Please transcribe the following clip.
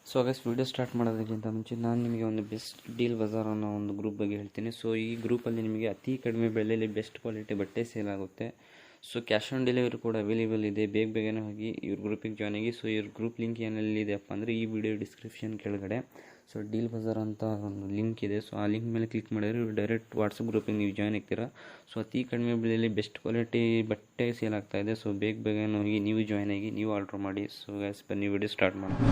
So guys, video start ಮಾಡೋದಕ್ಕಿಂತ ಮುಂಚೆ ನಾನು ನಿಮಗೆ ಒಂದು ಬೆಸ್ಟ್ ಡೀಲ್ ಬಜಾರ್ ಅನ್ನೋ ಒಂದು ಗ್ರೂಪ್ ಬಗ್ಗೆ ಹೇಳ್ತೀನಿ. ಸೊ ಈ ಗ್ರೂಪಲ್ಲಿ ನಿಮಗೆ ಅತಿ ಕಡಿಮೆ ಬೆಲೆಯಲ್ಲಿ ಬೆಸ್ಟ್ ಕ್ವಾಲಿಟಿ ಬಟ್ಟೆ ಸೇಲ್ ಆಗುತ್ತೆ. ಸೊ ಕ್ಯಾಶ್ ಆನ್ ಡೆಲಿವರಿ ಕೂಡ ಅವೈಲೇಬಲ್ ಇದೆ. ಬೇಗನೆ ಹೋಗಿ ಇವ್ರ ಗ್ರೂಪಿಗೆ ಜಾಯ್ನ್ ಆಗಿ. ಸೊ ಇವ್ರ ಗ್ರೂಪ್ ಲಿಂಕ್ ಏನೆಲ್ಲಿದೆಯಪ್ಪ ಅಂದರೆ ಈ ವಿಡಿಯೋ ಡಿಸ್ಕ್ರಿಪ್ಷನ್ ಕೆಳಗಡೆ ಸೊ ಡೀಲ್ ಬಜಾರ್ ಅಂತ ಒಂದು ಲಿಂಕ್ ಇದೆ. ಸೊ ಆ ಲಿಂಕ್ ಮೇಲೆ ಕ್ಲಿಕ್ ಮಾಡಿದ್ರೆ ಡೈರೆಕ್ಟ್ ವಾಟ್ಸಪ್ ಗ್ರೂಪಿಗೆ ನೀವು ಜಾಯ್ನ್ ಆಗ್ತೀರಾ. ಸೊ ಅತಿ ಕಡಿಮೆ ಬೆಲೆಯಲ್ಲಿ ಬೆಸ್ಟ್ ಕ್ವಾಲಿಟಿ ಬಟ್ಟೆ ಸೇಲ್ ಆಗ್ತಾಯಿದೆ. ಸೊ ಬೇಗನೆ ಹೋಗಿ ನೀವು ಜಾಯ್ನ್ ಆಗಿ ನೀವು ಆರ್ಡ್ರ್ ಮಾಡಿ. ಸೊ ಗೈಸ್, ಬನ್ನಿ ವಿಡಿಯೋ ಸ್ಟಾರ್ಟ್ ಮಾಡೋಣ.